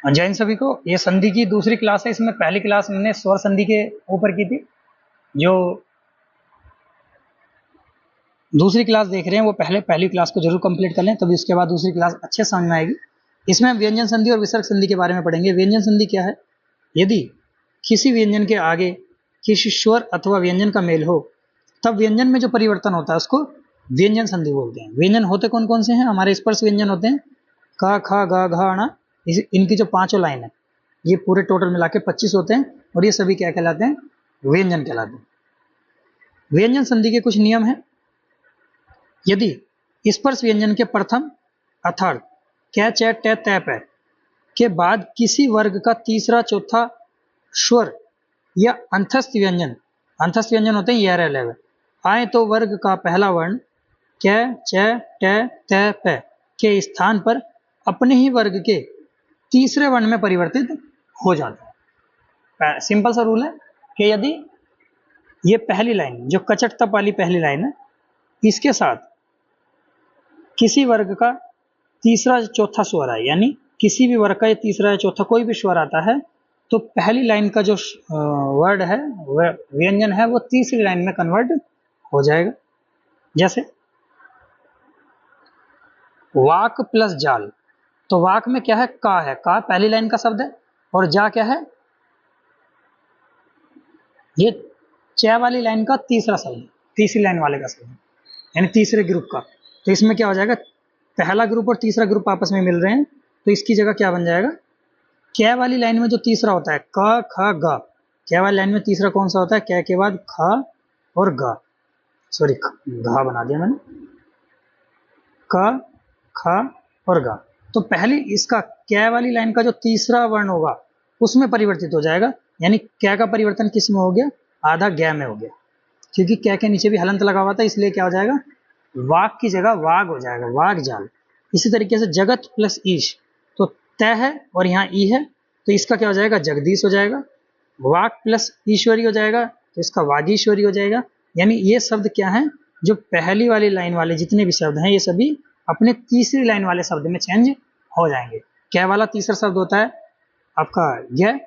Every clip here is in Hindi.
जय हिंद सभी को। ये संधि की दूसरी क्लास है। इसमें पहली क्लास मैंने स्वर संधि के ऊपर की थी। जो दूसरी क्लास देख रहे हैं वो पहली क्लास को जरूर कंप्लीट कर लें, तभी उसके बाद दूसरी क्लास अच्छे समझ में आएगी। इसमें हम व्यंजन संधि और विसर्ग संधि के बारे में पढ़ेंगे। व्यंजन संधि क्या है? यदि किसी व्यंजन के आगे किसी स्वर अथवा व्यंजन का मेल हो, तब व्यंजन में जो परिवर्तन होता है उसको व्यंजन संधि बोलते हैं। व्यंजन होते कौन कौन से हैं? हमारे स्पर्श व्यंजन होते हैं क, ख, ग, घ, ण। इनकी जो पांचों लाइन है, ये पूरे टोटल मिला के 25 होते हैं, और ये सभी क्या कहलाते हैं? व्यंजन कहलाते हैं। व्यंजन संधि के कुछ नियम हैं। यदि स्पर्श व्यंजन के प्रथम अर्थात कै, च, ट, तै, पै के बाद किसी वर्ग का तीसरा चौथा स्वर या अंतस्थ व्यंजन होते हैं ये रह आए तो वर्ग का पहला वर्ण कै, च, ट, तै, पै के स्थान पर अपने ही वर्ग के तीसरे वर्ण में परिवर्तित हो जाता है। सिंपल सा रूल है कि यदि ये पहली लाइन जो कचट तप वाली पहली लाइन है, इसके साथ किसी वर्ग का तीसरा चौथा स्वर है, यानी किसी भी वर्ग का ये तीसरा या चौथा कोई भी स्वर आता है, तो पहली लाइन का जो वर्ड है, व्यंजन है, वो तीसरी लाइन में कन्वर्ट हो जाएगा। जैसे वाक प्लस जाल, तो वाक में क्या है? का है, का पहली लाइन का शब्द है, और जा क्या है? ये च वाली लाइन का तीसरा शब्द, तीसरी लाइन वाले का शब्द, यानी तीसरे ग्रुप का। तो इसमें क्या हो जाएगा? पहला ग्रुप और तीसरा ग्रुप आपस में मिल रहे हैं, तो इसकी जगह क्या बन जाएगा? कै वाली लाइन में जो तीसरा होता है क, ख, ग, कै वाली लाइन में तीसरा कौन सा होता है? कै के बाद ख और ग, सॉरी घा बना दिया मैंने, क, ख और ग। तो पहली इसका कै वाली लाइन का जो तीसरा वर्ण होगा उसमें परिवर्तित हो जाएगा, यानी कै का परिवर्तन किस में हो गया? आधा गै में हो गया, क्योंकि कै के नीचे भी हलंत लगा हुआ था, इसलिए क्या हो जाएगा? वाक की जगह वाग हो जाएगा, वाग जाल। इसी तरीके से जगत प्लस ईश, तो तय है और यहाँ ई है, तो इसका क्या हो जाएगा? जगदीश हो जाएगा। वाक प्लस ईश्वरी हो जाएगा, तो इसका वागीश्वरी हो जाएगा। यानी ये शब्द क्या है? जो पहली वाली लाइन वाले जितने भी शब्द हैं, ये सभी अपने तीसरी लाइन वाले शब्द में चेंज हो जाएंगे। क्या वाला तीसरा शब्द होता है आपका य,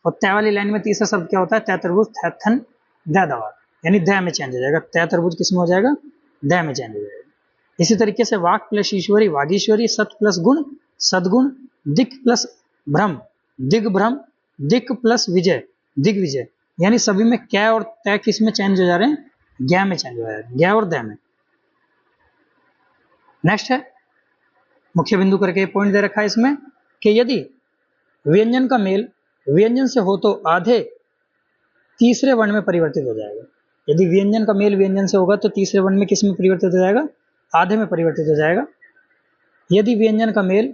और तय वाली लाइन में तीसरा शब्द क्या होता है? तय तरबुज, थन, द दवा, यानी द में चेंज हो जाएगा। तय तरबुज किस में हो जाएगा? द में चेंज हो जाएगा। इसी तरीके से वाक प्लस ईश्वरी वागीश्वरी, सत प्लस गुण सदगुण, दिक प्लस भ्रम दिग्भ्रम, दिक प्लस विजय दिग्विजय, यानी सभी में कै और तय किस में चेंज हो जा रहे हैं? ज्ञ में चेंज हो जा रहे हैं, ज्ञ और द में। नेक्स्ट है मुख्य बिंदु करके पॉइंट दे रखा है इसमें कि यदि व्यंजन का मेल व्यंजन से हो तो आधे तीसरे वर्ण में परिवर्तित हो जाएगा। यदि व्यंजन का मेल व्यंजन से होगा तो तीसरे वर्ण में किस में परिवर्तित हो जाएगा? आधे में परिवर्तित हो जाएगा। यदि व्यंजन का मेल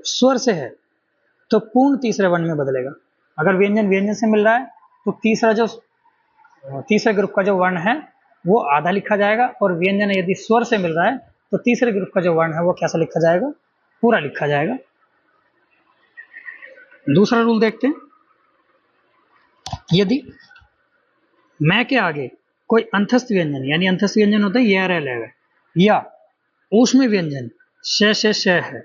स्वर से है तो पूर्ण तीसरे वर्ण में बदलेगा। अगर व्यंजन व्यंजन से मिल रहा है तो तीसरे ग्रुप का जो वर्ण है वो आधा लिखा जाएगा, और व्यंजन यदि स्वर से मिल रहा है तो तीसरे ग्रुप का जो वर्ण है वो कैसा लिखा जाएगा? पूरा लिखा जाएगा। दूसरा रूल देखते हैं। यदि मैं के आगे कोई अंतस्थ व्यंजन, यानी अंतस्थ व्यंजन होता है ये रह या ऊष्म व्यंजन श है,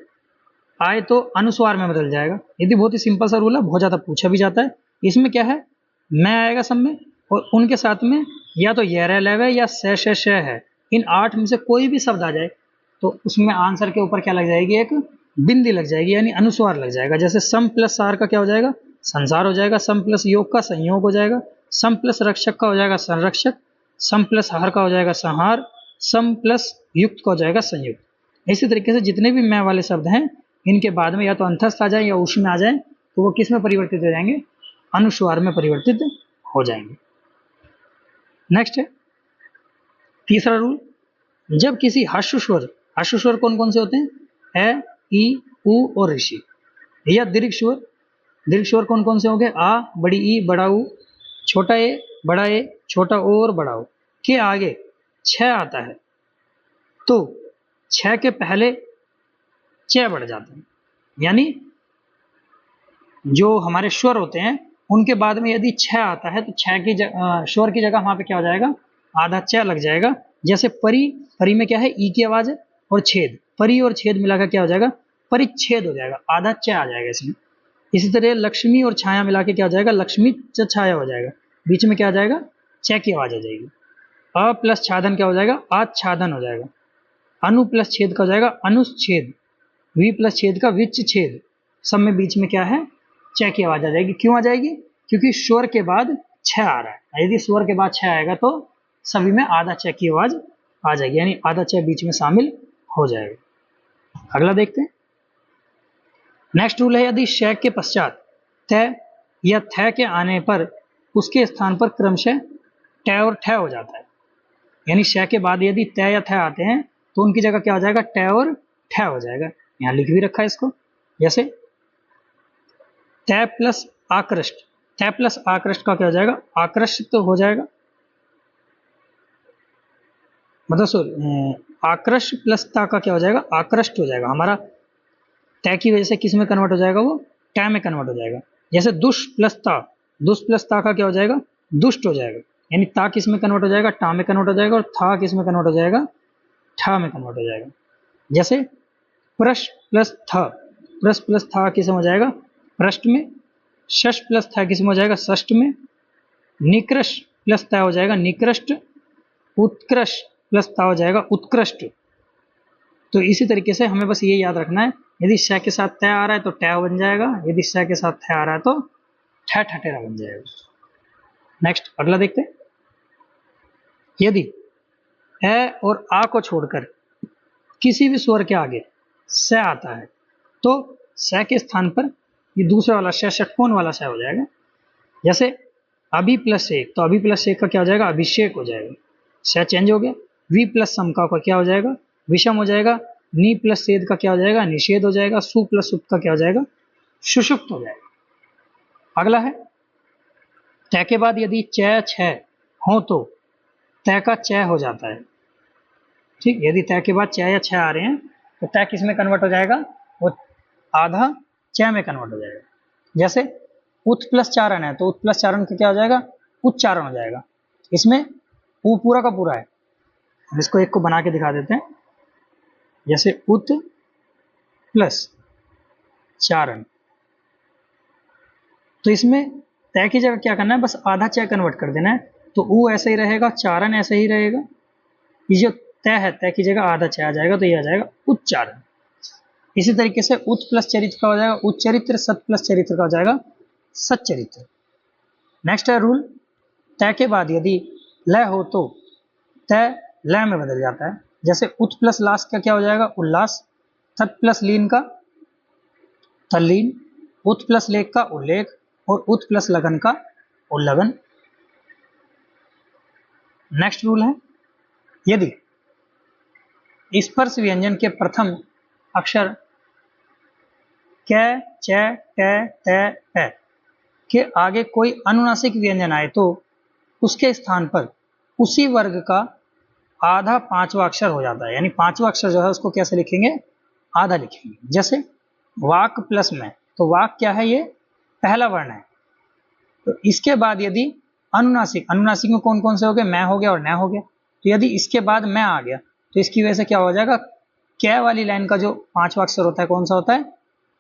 आए तो अनुस्वार में बदल जाएगा। यदि बहुत ही सिंपल सा रूल है, बहुत ज्यादा पूछा भी जाता है। इसमें क्या है? मैं आएगा सब में, और उनके साथ में या तो ये रह या श है। इन 8 में से कोई भी शब्द आ जाए तो उसमें आंसर के ऊपर क्या लग जाएगी? एक बिंदी लग जाएगी, यानी अनुस्वार लग जाएगा। जैसे सम प्लस सार का क्या हो जाएगा? संसार हो जाएगा। सम प्लस योग का संयोग हो जाएगा। सम प्लस रक्षक का हो जाएगा संरक्षक। सम प्लस हार का हो जाएगा संहार। सम प्लस युक्त का हो जाएगा संयुक्त। इसी तरीके से जितने भी मैं वाले शब्द हैं, इनके बाद में या तो अंतस्थ आ जाए या ऊष्म में आ जाए, तो वो किस में परिवर्तित हो जाएंगे? अनुस्वार में परिवर्तित हो जाएंगे। नेक्स्ट है तीसरा रूल। जब किसी हर्ष स्वर कौन कौन से होते हैं? ए, ई, उ और ऋषि। या दीर्घ स्वर कौन कौन से होंगे? आ, बड़ी ई, बड़ा ऊ, छोटा ए, छोटा ओ और बड़ा ओ के आगे 6 आता है तो 6 के पहले च बढ़ जाता है। यानी जो हमारे स्वर होते हैं उनके बाद में यदि 6 आता है तो 6 की स्वर की जगह वहां पे क्या हो जाएगा? आधा च लग जाएगा। जैसे परी में क्या है? ई की आवाज है, और छेद, परी और छेद मिलाकर क्या हो जाएगा? परिच्छेद हो जाएगा, आधा च आ जाएगा इसमें। इसी तरह लक्ष्मी और छाया मिला के क्या हो जाएगा, लक्ष्मी छाया हो जाएगा, बीच में क्या आ जाएगा, छ की आवाज आ जाएगी। अ प्लस छादन क्या हो जाएगा, आच्छादन हो जाएगा। अनु प्लस छेद का हो जाएगा अनुच्छेद। वी प्लस छेद का विच छेद। सब में बीच में क्या है, छ की आवाज आ जाएगी। क्यों आ जाएगी, क्योंकि स्वर के बाद छ आ रहा है। यदि स्वर के बाद छ आएगा तो सभी में आधा छ की आवाज आ जाएगी, यानी आधा छ बीच में शामिल हो जाएगा। अगला देखते हैं। नेक्स्ट रूल है, यदि श के पश्चात त या थ के आने पर उसके स्थान पर क्रमशः ट और ठ हो जाता है। यानी श के बाद यदि त या थ आते हैं तो उनकी जगह क्या हो जाएगा, ट और ठ हो जाएगा। यहाँ लिख भी रखा है इसको, जैसे त प्लस आकृष्ट। त प्लस आकृष्ट का क्या हो जाएगा, आकृष्ट तो हो जाएगा, मतलब सॉरी आकृष्ट प्लस ता का क्या हो जाएगा, आकृष्ट हो जाएगा। हमारा त की वजह से किस में कन्वर्ट हो जाएगा, वो ट में कन्वर्ट हो जाएगा। जैसे दुष् प्लस ता का क्या हो जाएगा, दुष्ट हो जाएगा। यानी ता किस में कन्वर्ट हो जाएगा, टा में कन्वर्ट हो जाएगा, और था किस में कन्वर्ट हो जाएगा, ठा में कन्वर्ट हो जाएगा। जैसे प्रश प्लस था किस में हो जाएगा, पृष्ठ में। शश प्लस था किस में हो जाएगा, षष्ठ में। निकृष्ट प्लस ता हो जाएगा निकृष्ट। उत्कृष्ट प्लस ता हो जाएगा उत्कृष्ट। तो इसी तरीके से हमें बस ये याद रखना है, यदि श के साथ त आ रहा है तो ट बन जाएगा, यदि श के साथ थ आ रहा है तो ठ ठटेरा बन जाएगा। नेक्स्ट अगला देखते हैं। यदि ए और आ को छोड़कर किसी भी स्वर के आगे स आता है तो स के स्थान पर ये दूसरा वाला श षटकोण वाला स हो जाएगा। जैसे अभी प्लस एक, तो अभी प्लस एक का क्या हो जाएगा, अभिषेक हो जाएगा, स चेंज हो गया। वी प्लस सम का क्या हो जाएगा, विषम हो जाएगा। नी प्लस सेद का क्या हो जाएगा, निषेध हो जाएगा। सु प्लस सुप्त का क्या हो जाएगा, सुषुप्त हो जाएगा। अगला है, त के बाद यदि च छ हो तो त का च हो जाता है। ठीक, यदि त के बाद च या छ आ रहे हैं तो त किस में कन्वर्ट हो जाएगा, वो आधा च में कन्वर्ट हो जाएगा। जैसे उत प्लस चारण है तो उत प्लस चारण का क्या हो जाएगा, उच्चारण हो जाएगा। इसमें ऊ पूरा का पूरा है, हम इसको एक को बना के दिखा देते हैं। जैसे उत प्लस चारण, तो इसमें त की जगह क्या करना है, बस आधा च कन्वर्ट कर देना है। तो ऊ ऐसे ही रहेगा, चारण ऐसे ही रहेगा। ये जो त है, त की जगह आधा च आ जाएगा तो ये आ जाएगा उच्चारण। इसी तरीके से उत प्लस चरित्र का हो जाएगा उच्चरित्र। सत प्लस चरित्र का हो जाएगा सच्चरित्र। नेक्स्ट है रूल, त के बाद यदि ल हो तो त ल में बदल जाता है। जैसे उत प्लस लास का क्या हो जाएगा, उल्लास। तत् प्लस लीन का तल्लीन। उत प्लस लेख का उल्लेख, और उत प्लस लगन का उल्लगन। नेक्स्ट रूल है, यदि स्पर्श व्यंजन के प्रथम अक्षर क च ट त प के आगे कोई अनुनासिक व्यंजन आए तो उसके स्थान पर उसी वर्ग का आधा पांचवा अक्षर हो जाता है। यानी पांचवा अक्षर जो है उसको कैसे लिखेंगे, आधा लिखेंगे। जैसे वाक प्लस में, तो वाक क्या है, ये पहला वर्ण है। तो इसके बाद यदि अनुनासिक, अनुनासिक में कौन कौन से हो गए, मैं हो गया और न हो गया। तो यदि इसके बाद मैं आ गया तो इसकी वजह से क्या हो जाएगा, कै वाली लाइन का जो पांचवा अक्षर होता है कौन सा होता है,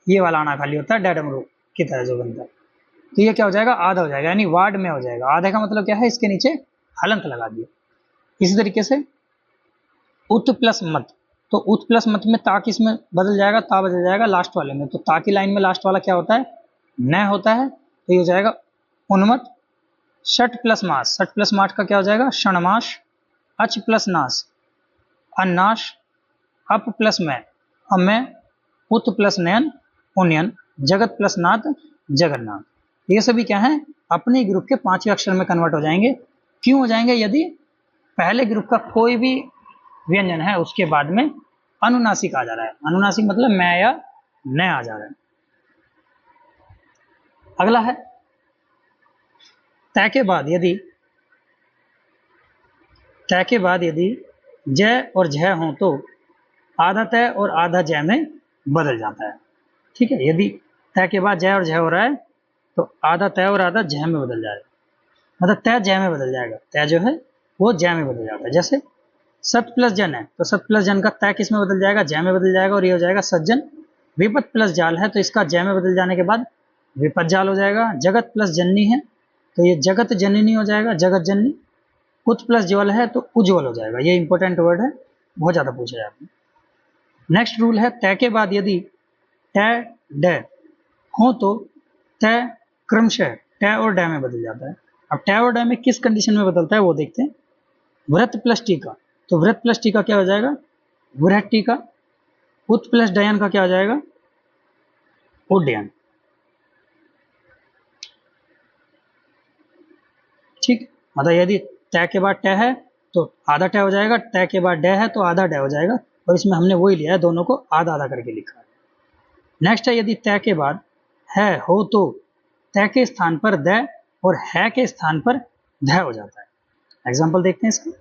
ये वाला आना खाली होता है, डैडमरू की तरह जो बनता है। तो ये क्या हो जाएगा, आधा हो जाएगा, यानी वार्ड में हो जाएगा। आधे का मतलब क्या है, इसके नीचे हलंत लगा दिया। इसी तरीके से उत प्लस मत, तो उत प्लस मत में ता किस में बदल जाएगा, ता बदल जाएगा लास्ट वाले में। तो ता की लाइन में लास्ट वाला क्या होता है, न होता है, तो ये हो जाएगा उन्मत। षट प्लस मास, षट प्लस मास का क्या हो जाएगा, षणमास। अच प्लस नाश, अन्नाश। अप प्लस मैं, अमय। उत प्लस नयन, उन्नयन। जगत प्लस नाथ, जगन्नाथ। ये सभी क्या है, अपने ग्रुप के पांचवें अक्षर में कन्वर्ट हो जाएंगे। क्यों हो जाएंगे, यदि पहले ग्रुप का कोई भी व्यंजन है उसके बाद में अनुनासिक आ जा रहा है। अनुनासिक मतलब मैं या न आ जा रहा है। अगला है, त के बाद यदि जय और झय हो तो आधा तय और आधा जय में बदल जाता है। ठीक है, यदि त के बाद जय और झय हो रहा है तो आधा तय और आधा जय में बदल जाएगा, मतलब तय जय में बदल जाएगा, तय जो है वो जय में बदल जाता है। जैसे सत प्लस जन है तो सत प्लस जन का तय किस में बदल जाएगा, जय में बदल जाएगा, और ये हो जाएगा सज्जन। विपत प्लस जाल है तो इसका जय में बदल जाने के बाद विपज्जाल हो जाएगा, जगत प्लस जननी है तो ये जगत जननी हो जाएगा, जगत जननी। उत प्लस ज्वल है तो उज्ज्वल हो जाएगा, ये इंपॉर्टेंट वर्ड है, बहुत ज्यादा पूछा जाता है। नेक्स्ट रूल है तय के बाद यदि तय डे हो तो तय क्रमशः टै और डै में बदल जाता है। अब टै और डै में किस कंडीशन में बदलता है वो देखते हैं। व्रत प्लस टीका, तो व्रत प्लस टीका क्या हो जाएगा, वृहत टीका। उत प्लस डयन का क्या हो जाएगा, उड्डयन। ठीक, मतलब यदि तय के बाद टै है तो आधा टै हो जाएगा, तय के बाद डै है तो आधा डै हो जाएगा, और इसमें हमने वही लिया है, दोनों को आधा आधा करके लिखा है। नेक्स्ट है यदि तय के बाद है हो तो तय के स्थान पर द और है के स्थान पर ध हो जाता है। एग्जाम्पल देखते हैं इसका।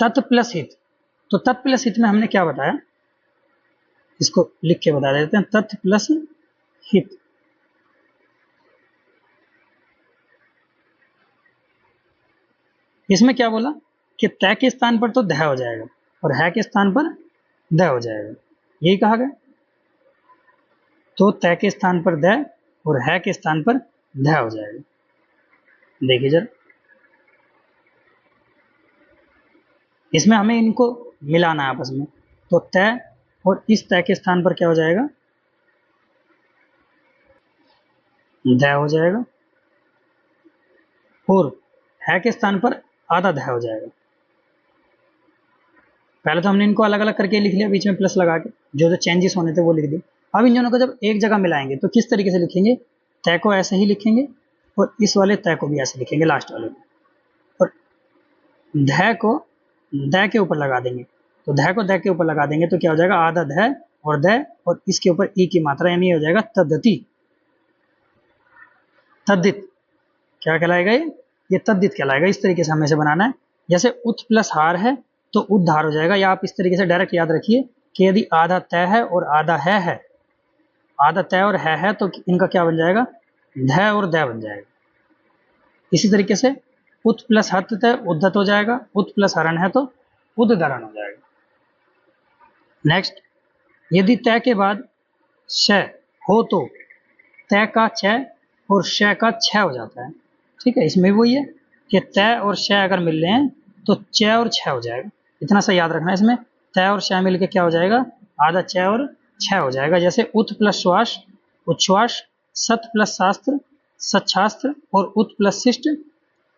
तत् प्लस हित, तो तत् प्लस हित में हमने क्या बताया, इसको लिख के बता देते हैं। तत् प्लस हित, इसमें क्या बोला कि तय के स्थान पर तो ध हो जाएगा और है के स्थान पर द हो जाएगा, यही कहा गया। तो तय के स्थान पर द और है के स्थान पर ध हो जाएगा। देखिए जरा, इसमें हमें इनको मिलाना है आपस में, तो तय और इस तय के स्थान पर क्या हो जाएगा, ध हो जाएगा, और है के स्थान पर आधा ध हो जाएगा। पहले तो हमने इनको अलग अलग करके लिख लिया, बीच में प्लस लगा के, जो जो चेंजेस होने थे वो लिख दिए। अब इन दोनों को जब एक जगह मिलाएंगे तो किस तरीके से लिखेंगे, तय को ऐसे ही लिखेंगे और इस वाले तय को भी ऐसे लिखेंगे, लास्ट वाले को, और ध को द के ऊपर लगा देंगे। तो ध को द के ऊपर लगा देंगे तो क्या हो जाएगा, आधा ध और द, और इसके ऊपर ई की मात्रा, यानी हो जाएगा तद्दति, तद्दित। क्या कहलाएगा ये तद्दित कहलाएगा। इस तरीके से हमें इसे बनाना है। जैसे उत प्लस हार है तो उद्धार हो जाएगा, या आप इस तरीके से डायरेक्ट याद रखिए कि यदि आधा तय है और आधा है, आधा तय और है तो इनका क्या बन जाएगा, ध और द बन जाएगा। इसी तरीके से उत प्लस हत तय उद्धत हो जाएगा, उत प्लस हरण है तो उद्धरण हो जाएगा। नेक्स्ट, यदि तय के बाद श हो तो तय का च और श का छ हो जाता है। ठीक है, इसमें वही है कि तय और श अगर मिल रहे हैं तो च और छ हो जाएगा। इतना सा याद रखना है, इसमें तय और श मिलके क्या हो जाएगा, आधा च और छ हो जाएगा। जैसे उत प्लस श्वास उच्छ्वास, सत प्लस शास्त्र सच्छास्त्र, और उत प्लस शिष्ट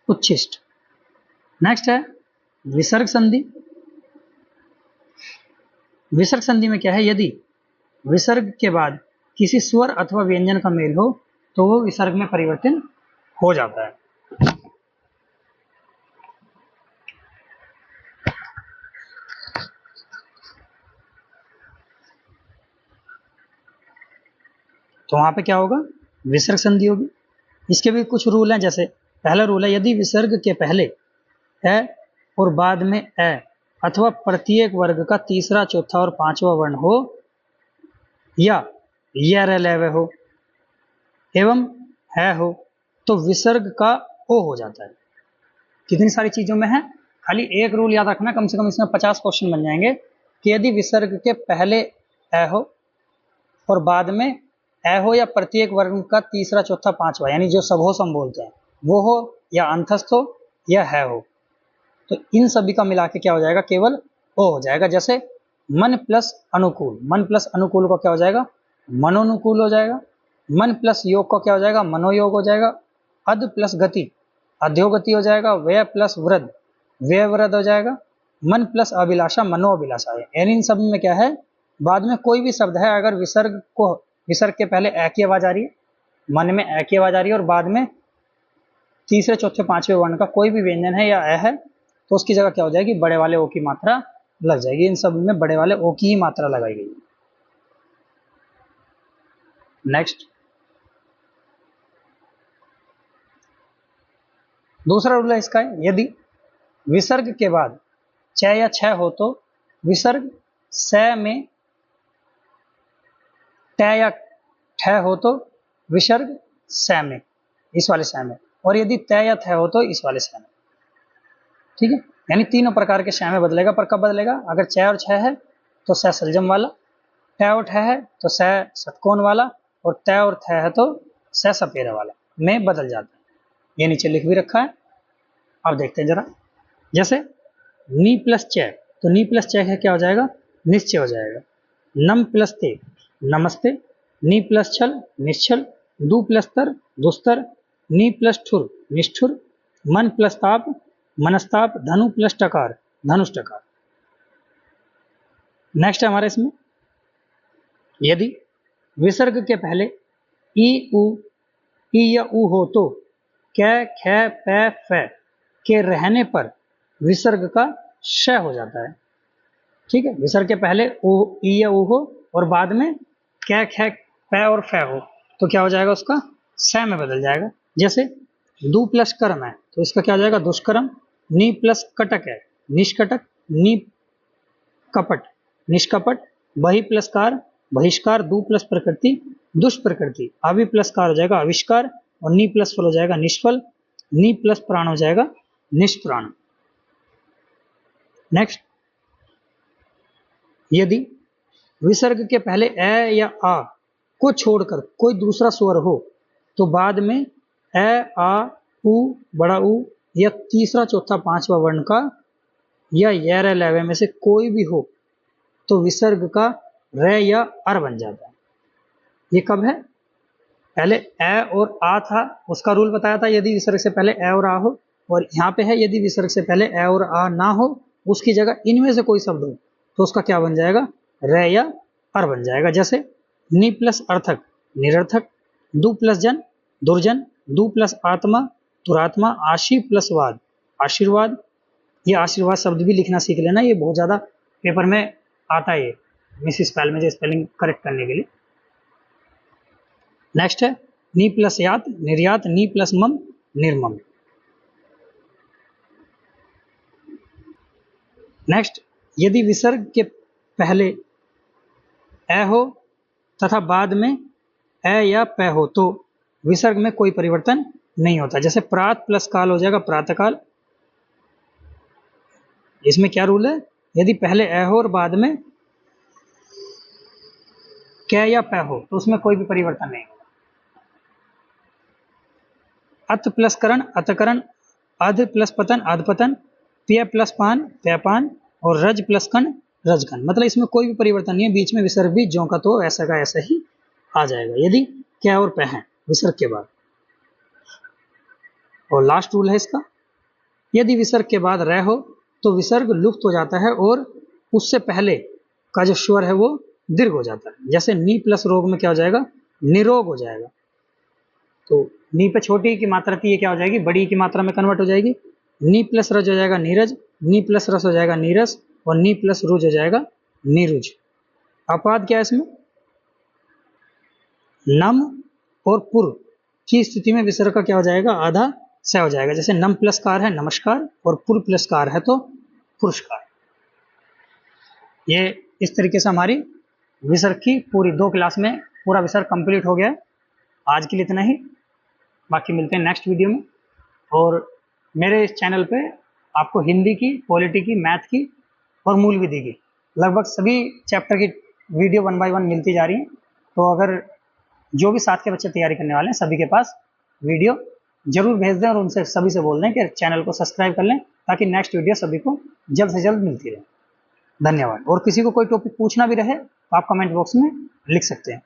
उच्छिष्ट। नेक्स्ट है विसर्ग संधि। विसर्ग संधि में क्या है, यदि विसर्ग के बाद किसी स्वर अथवा व्यंजन का मेल हो तो वो विसर्ग में परिवर्तन हो जाता है। तो वहां पे क्या होगा, विसर्ग संधि होगी। इसके भी कुछ रूल हैं। जैसे पहला रूल है, यदि विसर्ग के पहले ए और बाद में ए अथवा प्रत्येक वर्ग का तीसरा चौथा और पांचवा वर्ण हो, या य हो एवं है हो, तो विसर्ग का ओ हो जाता है। कितनी सारी चीजों में है, खाली एक रूल याद रखना, कम से कम इसमें 50 क्वेश्चन बन जाएंगे कि यदि विसर्ग के पहले ए हो और बाद में ए हो, या प्रत्येक वर्ग का तीसरा चौथा पांचवा, यानी जो सबहोसम बोलते हैं वो हो, या अंतस्थ हो, या है हो, तो इन सभी का मिला के क्या हो जाएगा, केवल ओ हो जाएगा। जैसे मन प्लस अनुकूल, मन प्लस अनुकूल का क्या हो जाएगा, मनोनुकूल हो जाएगा। मन प्लस योग का क्या हो जाएगा, मनोयोग हो जाएगा। अध प्लस गति अध्योगति हो जाएगा। व्यय प्लस वृद्ध व्यय वृद्ध हो जाएगा। मन प्लस अभिलाषा मनोअभिलाषा है। यानी इन सब में क्या है, बाद में कोई भी शब्द है, अगर विसर्ग के पहले ए की आवाज आ रही है, मन में ए की आवाज आ रही है, और बाद में तीसरे चौथे पांचवें वर्ण का कोई भी व्यंजन है या ए है, तो उसकी जगह क्या हो जाएगी, बड़े वाले ओ की मात्रा लग जाएगी। इन सब में बड़े वाले ओ की ही मात्रा लगाई गई। नेक्स्ट, दूसरा रूल है इसका, यदि विसर्ग के बाद च या छ हो तो विसर्ग स में, ट या ठ हो तो विसर्ग स में, इस वाले स में, और यदि त या थ हो तो इस वाले स में। ठीक है, यानी तीनों प्रकार के श में बदलेगा। पर कब बदलेगा, अगर च और छ है तो स सलजम वाला, ट और ठ है तो स षटकोण वाला, और तय और थ है तो स सपेरा वाला में बदल जाता है। ये नीचे लिख भी रखा है, अब देखते हैं जरा। जैसे नी प्लस च, तो नी प्लस च है क्या हो जाएगा, निश्चय हो जाएगा। नम प्लस ते, नमस्ते। नी प्लस छल, निश्चल। दु प्लस तर, दुस्तर। नी प्लस ठुर, निष्ठुर। मन प्लस ताप, मनस्ताप। धनु प्लस टकार, धनुष टकार। नेक्स्ट है हमारे इसमें, यदि विसर्ग के पहले ई उ ई या उ हो तो कै ख पै फ के रहने पर विसर्ग का श हो जाता है। ठीक है, विसर्ग के पहले उ ई या उ हो और बाद में कै ख पै और फ हो तो क्या हो जाएगा, उसका स में बदल जाएगा। जैसे दु प्लस कर्म है तो इसका क्या हो जाएगा, दुष्कर्म। नी प्लस कटक है, निष्कटक। नी कपट, निष्कपट। बहि प्लस कार, बहिष्कार। दु प्लस प्रकृति, दुष्प्रकृति। आवि प्लस कार हो जाएगा आविष्कार और नी प्लस फल हो जाएगा निष्फल। नी प्लस प्राण हो जाएगा निष्प्राण। नेक्स्ट, यदि विसर्ग के पहले ए या आ को छोड़कर कोई दूसरा स्वर हो तो बाद में ए आ उ बड़ा उ या तीसरा चौथा पांचवा वर्ण का या य लैवे में से कोई भी हो तो विसर्ग का र या अर बन जाता है। ये कब है, पहले ए और आ था उसका रूल बताया था, यदि विसर्ग से पहले ए और आ हो, और यहाँ पे है यदि विसर्ग से पहले ए और आ ना हो उसकी जगह इनमें से कोई शब्द हो तो उसका क्या बन जाएगा, र या अर बन जाएगा। जैसे नि प्लस अर्थक, निरर्थक। दु प्लस जन, दुर्जन। दु प्लस आत्मा, दुरात्मा। आशी प्लस वाद, आशीर्वाद। ये आशीर्वाद शब्द भी लिखना सीख लेना, ये बहुत ज्यादा पेपर में आता है, ये मिस स्पेल में जो स्पेलिंग करेक्ट करने के लिए। नेक्स्ट है नी प्लस यात, निर्यात। नी प्लस मम, निर्मम। नेक्स्ट, यदि विसर्ग के पहले ए हो तथा बाद में ए या प हो तो विसर्ग में कोई परिवर्तन नहीं होता। जैसे प्रात प्लस काल हो जाएगा प्रातःकाल। इसमें क्या रूल है, यदि पहले ए हो और बाद में क या प हो तो उसमें कोई भी परिवर्तन नहीं होगा। अत प्लस करण, अतकरण। अध प्लस पतन, अधपतन। प्य प्लस पान, प्यपान। और रज प्लस कण, रजकन। मतलब इसमें कोई भी परिवर्तन नहीं है, बीच में विसर्ग भी ज्यों का तो ऐसा का ऐसा ही आ जाएगा यदि क्या और प है विसर्ग के बाद। और लास्ट रूल है इसका, यदि विसर्ग के बाद रह हो तो विसर्ग लुप्त हो जाता है और उससे पहले का जो स्वर है वो दीर्घ हो जाता है। जैसे नी प्लस रोग में क्या हो जाएगा, निरोग हो जाएगा। तो नी पे छोटी की मात्रा थी, ये क्या हो जाएगी, बड़ी की मात्रा में कन्वर्ट हो जाएगी। नी प्लस रज हो जाएगा नीरज। नी प्लस रस हो जाएगा नीरस। और नी प्लस रुज हो जाएगा नीरुज। अपवाद क्या है इसमें, नम और पुर की स्थिति में विसर्ग का क्या हो जाएगा, आधा स हो जाएगा। जैसे नम प्लस कार है नमस्कार और पुर प्लस कार है तो पुरस्कार। ये इस तरीके से हमारी विसर्ग की पूरी 2 क्लास में पूरा विसर्ग कंप्लीट हो गया है। आज के लिए इतना ही, बाकी मिलते हैं नेक्स्ट वीडियो में। और मेरे इस चैनल पे आपको हिंदी की, पॉलिटी की, मैथ की और मूल विधि की लगभग सभी चैप्टर की वीडियो 1 बाय 1 मिलती जा रही है। तो अगर जो भी साथ के बच्चे तैयारी करने वाले हैं सभी के पास वीडियो जरूर भेज दें और उनसे सभी से बोल दें कि चैनल को सब्सक्राइब कर लें ताकि नेक्स्ट वीडियो सभी को जल्द से जल्द मिलती रहे। धन्यवाद। और किसी को कोई टॉपिक पूछना भी रहे तो आप कमेंट बॉक्स में लिख सकते हैं।